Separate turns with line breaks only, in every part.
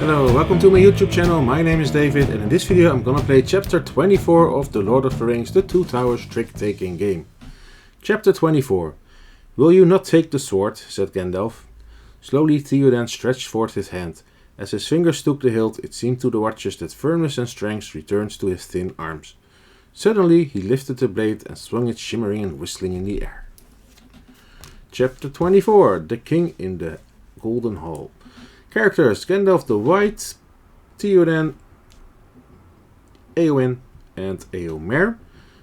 Hello, welcome to my YouTube channel. My name is David, and in this video I'm gonna play chapter 24 of The Lord of the Rings The Two Towers trick-taking game. Chapter 24. Will you not take the sword? Said Gandalf. Slowly Theoden stretched forth his hand. As his fingers took the hilt, it seemed to the watchers that firmness and strength returned to his thin arms. Suddenly he lifted the blade and swung it shimmering and whistling in the air. Chapter 24. The King in the Golden Hal. Characters: Gandalf the White, Theoden, Éowyn, and Éomer.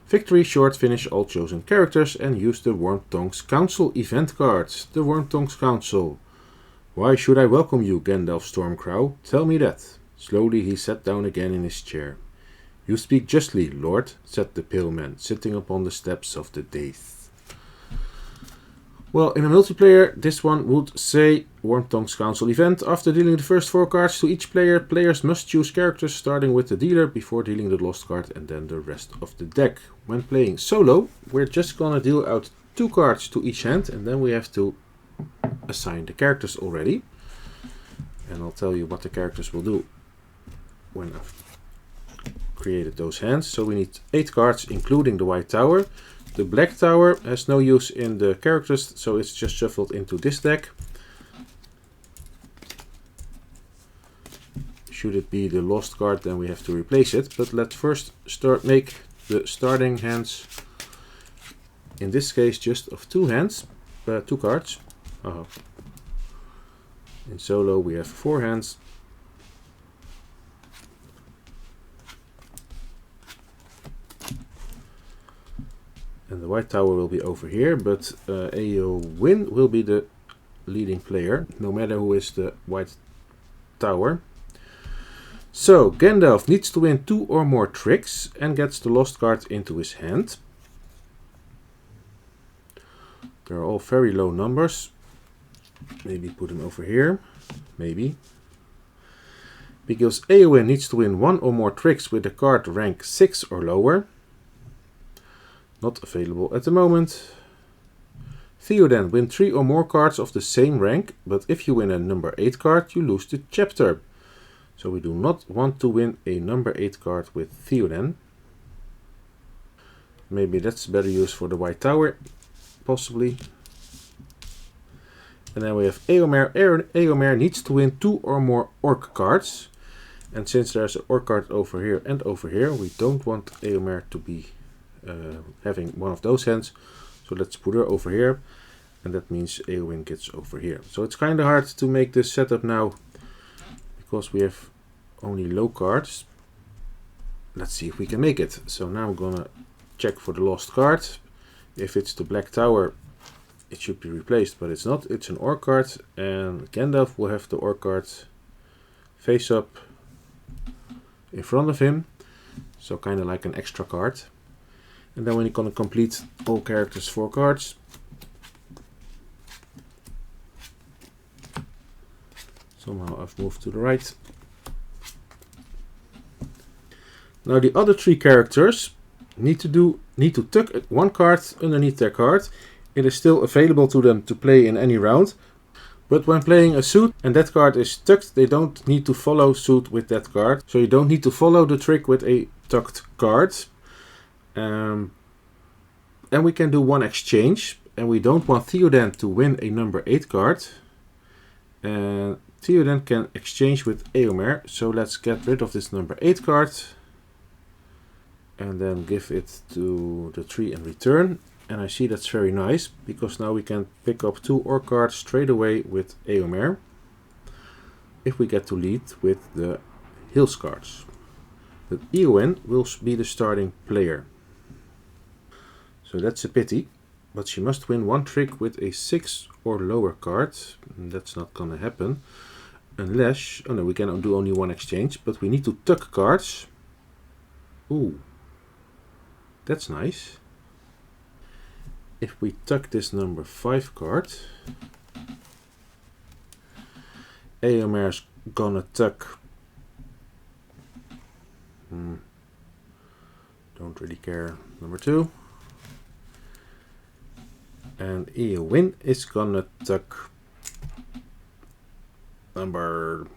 Victory: short finish all chosen characters and use the Wormtongue's Council event cards. The Wormtongue's Council. Why should I welcome you, Gandalf Stormcrow? Tell me that. Slowly he sat down again in his chair. You speak justly, Lord, said the pale man, sitting upon the steps of the dais. Well, in a multiplayer, this one would say Wormtongue's Council event. After dealing the first 4 cards to each player, players must choose characters starting with the dealer before dealing the lost card and then the rest of the deck. When playing solo, we're just gonna deal out 2 cards to each hand and then we have to assign the characters already. And I'll tell you what the characters will do when I've created those hands. So we need 8 cards including the White Tower. The Black Tower has no use in the characters, so it's just shuffled into this deck. Should it be the lost card, then we have to replace it. But let's first make the starting hands. In this case, just of 2 hands, 2 cards. In solo, we have 4 hands. And the White Tower will be over here, but Éowyn will be the leading player, no matter who is the White Tower. So, Gandalf needs to win 2 or more tricks and gets the lost card into his hand. They're all very low numbers. Maybe put them over here. Maybe. Because Éowyn needs to win 1 or more tricks with a card rank 6 or lower. Not available at the moment. Theoden, win 3 or more cards of the same rank, but if you win a number 8 card, you lose the chapter. So we do not want to win a number 8 card with Theoden. Maybe that's better use for the White Tower, possibly. And then we have Éomer. Éomer needs to win 2 or more orc cards. And since there's an orc card over here, we don't want Éomer to be having one of those hands, so let's put her over here, and that means Éowyn gets over here. So it's kind of hard to make this setup now because we have only low cards. Let's see if we can make it. So now I'm gonna check for the lost card. If it's the Black Tower, it should be replaced, but it's not. It's an orc card, and Gandalf will have the orc card face up in front of him, so kind of like an extra card. And then when you're going to complete all characters 4 cards. Somehow I've moved to the right. Now the other 3 characters need to tuck 1 card underneath their card. It is still available to them to play in any round. But when playing a suit and that card is tucked, they don't need to follow suit with that card. So you don't need to follow the trick with a tucked card. And we can do 1 exchange, and we don't want Theoden to win a number 8 card. And Theoden can exchange with Éomer, so let's get rid of this number 8 card and then give it to the tree and return. And I see that's very nice, because now we can pick up 2 orc cards straight away with Éomer if we get to lead with the Hills cards. But Éowyn will be the starting player. So that's a pity, but she must win 1 trick with a 6 or lower card. And that's not gonna happen unless, oh no, we can do only 1 exchange, but we need to tuck cards. Ooh, that's nice. If we tuck this number 5 card, Éomer's gonna tuck. Don't really care. Number 2. And Éowyn is gonna tuck number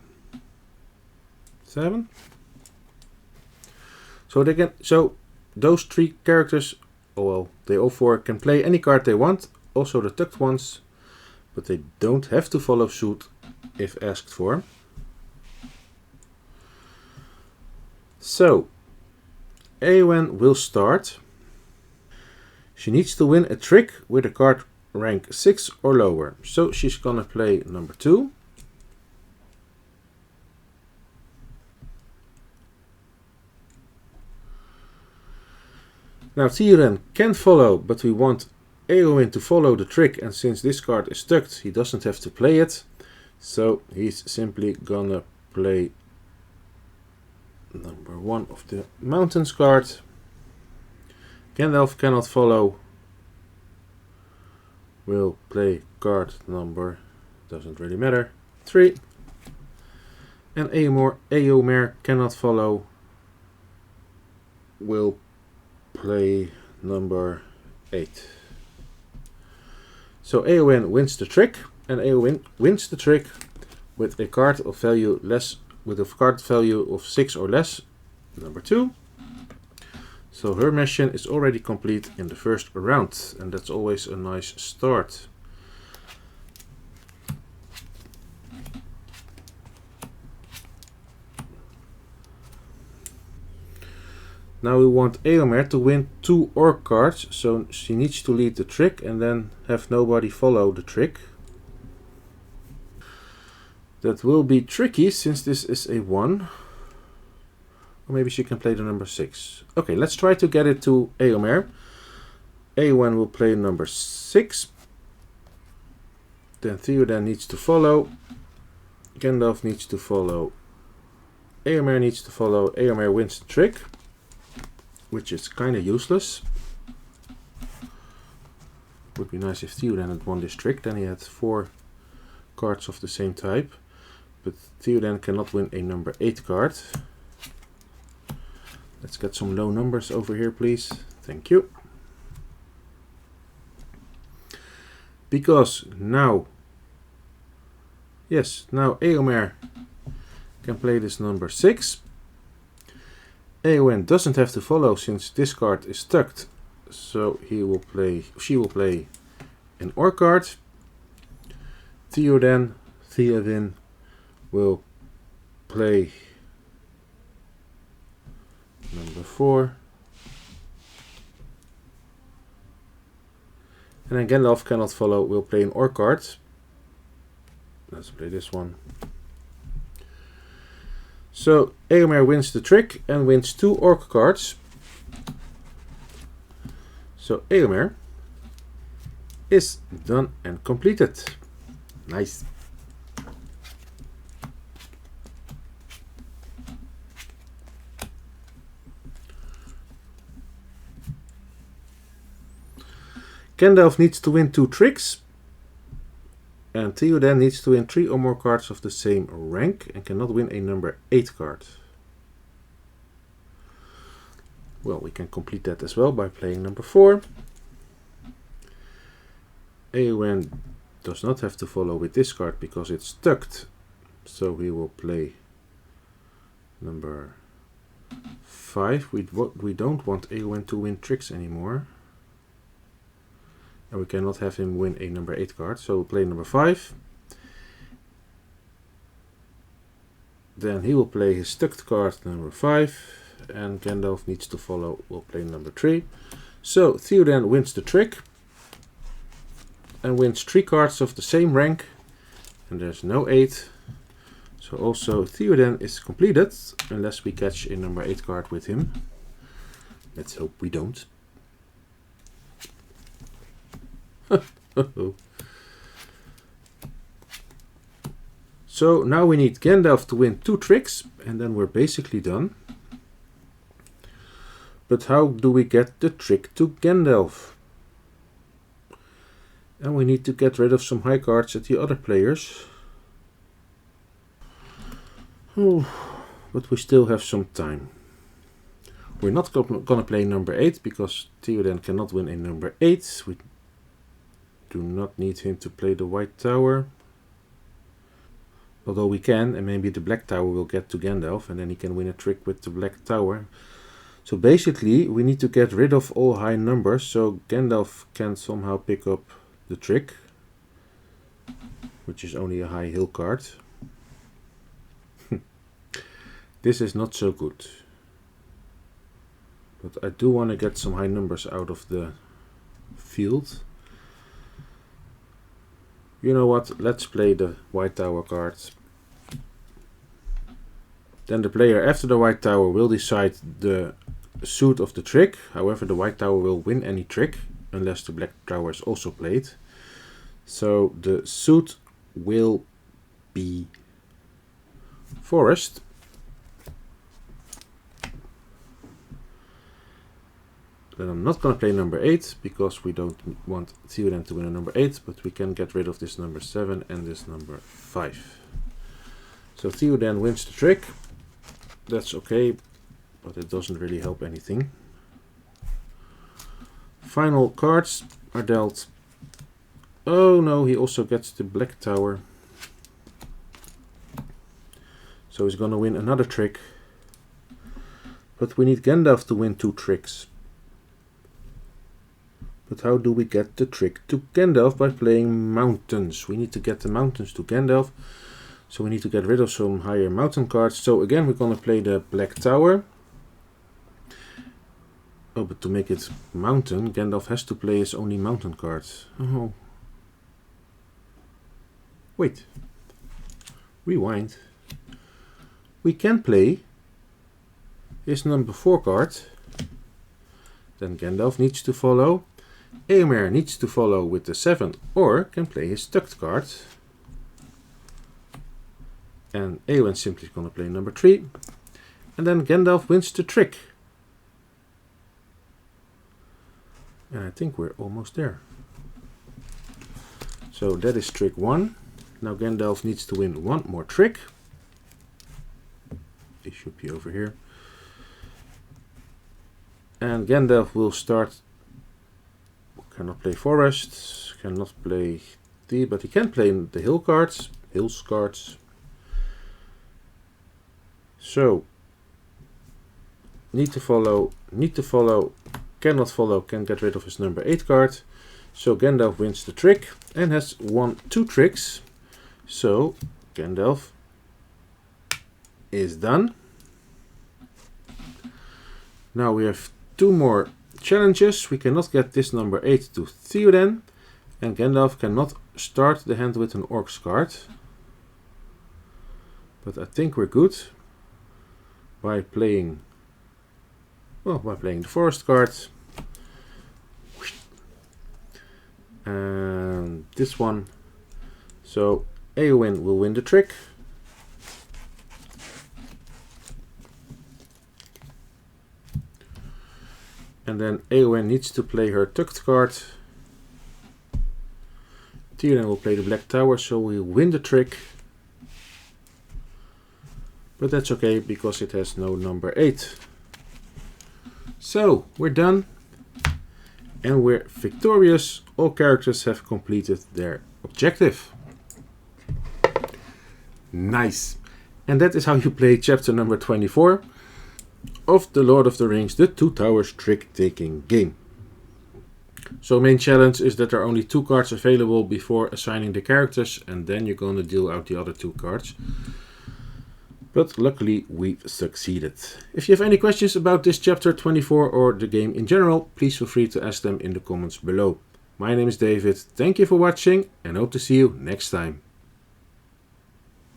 7. So those 3 characters, oh well, they all 4 can play any card they want, also the tucked ones, but they don't have to follow suit if asked for. So Eowyn will start. She needs to win a trick with a card rank 6 or lower. So she's gonna play number 2. Now Theoden can follow, but we want Eowyn to follow the trick, and since this card is tucked, he doesn't have to play it. So he's simply gonna play number 1 of the mountains card. Gandalf cannot follow. Will play card number, doesn't really matter, 3. And Eomer cannot follow. Will play number 8. So Eowyn wins the trick, and Eowyn wins the trick with a card of value less, with a card value of 6 or less, number 2. So her mission is already complete in the first round, and that's always a nice start. Now we want Eomer to win 2 orc cards, so she needs to lead the trick and then have nobody follow the trick. That will be tricky since this is a 1. Or maybe she can play the number 6. Okay, let's try to get it to Eomer. Eowyn will play number 6. Then Theoden needs to follow. Gandalf needs to follow. Eomer needs to follow. Eomer wins the trick, which is kind of useless. Would be nice if Theoden had won this trick, then he had 4 cards of the same type. But Theoden cannot win a number 8 card. Let's get some low numbers over here, please. Thank you. Because now, yes, now Eomer can play this number 6. Eowyn doesn't have to follow since this card is tucked, so she will play an orc card. Theoden will play number 4. And then Gandalf cannot follow, will play an orc card. Let's play this one. So Eomer wins the trick and wins 2 orc cards. So Eomer is done and completed. Nice. Gandalf needs to win 2 tricks, and Theoden needs to win 3 or more cards of the same rank and cannot win a number 8 card. Well, we can complete that as well by playing number 4. Eowyn does not have to follow with this card because it's tucked, so we will play number 5. We don't want Eowyn to win tricks anymore. And we cannot have him win a number 8 card, so we'll play number 5. Then he will play his tucked card number 5, and Gandalf needs to follow, will play number 3. So Theoden wins the trick, and wins 3 cards of the same rank, and there's no 8. So also Theoden is completed, unless we catch a number 8 card with him. Let's hope we don't. So now we need Gandalf to win 2 tricks, and then we're basically done. But how do we get the trick to Gandalf? And we need to get rid of some high cards at the other players. Oh, but we still have some time. We're not gonna play number 8 because Theoden cannot win a number 8. We do not need him to play the White Tower. Although we can, and maybe the black tower will get to Gandalf, and then he can win a trick with the black tower. So basically, we need to get rid of all high numbers, so Gandalf can somehow pick up the trick, which is only a high hill card. This is not so good. But I do want to get some high numbers out of the field. You know what, let's play the white tower card. Then the player after the white tower will decide the suit of the trick. However, the white tower will win any trick, unless the black tower is also played. So the suit will be forest. Then I'm not going to play number 8, because we don't want Theoden to win a number 8, but we can get rid of this number 7 and this number 5. So Theoden wins the trick. That's okay, but it doesn't really help anything. Final cards are dealt. Oh no, he also gets the black tower. So he's going to win another trick. But we need Gandalf to win 2 tricks. But how do we get the trick to Gandalf? By playing mountains. We need to get the mountains to Gandalf. So we need to get rid of some higher mountain cards. So again, we're going to play the black tower. Oh, but to make it mountain, Gandalf has to play his only mountain cards. Oh. Wait. Rewind. We can play his number 4 card. Then Gandalf needs to follow. Éomer needs to follow with the 7, or can play his tucked card. And Éowyn simply is going to play number 3. And then Gandalf wins the trick. And I think we're almost there. So that is trick 1. Now Gandalf needs to win 1 more trick. It should be over here. And Gandalf will start. Cannot play forest, cannot play D, but he can play the hill cards, hills cards. So need to follow, cannot follow, can get rid of his number 8 card. So Gandalf wins the trick and has won 2 tricks. So Gandalf is done. Now we have 2 more challenges. We cannot get this number 8 to Theoden, and Gandalf cannot start the hand with an Orcs card. But I think we're good by playing, well, by playing the forest card. And this one. So Éowyn will win the trick. And then Éowyn needs to play her tucked card. Theoden will play the black tower, so we'll win the trick. But that's okay, because it has no number 8. So, we're done. And we're victorious. All characters have completed their objective. Nice. And that is how you play chapter number 24. Of the Lord of the Rings, the Two Towers trick-taking game. So main challenge is that there are only 2 cards available before assigning the characters, and then you're going to deal out the other 2 cards. But luckily we've succeeded. If you have any questions about this chapter 24 or the game in general, please feel free to ask them in the comments below. My name is David, thank you for watching and hope to see you next time.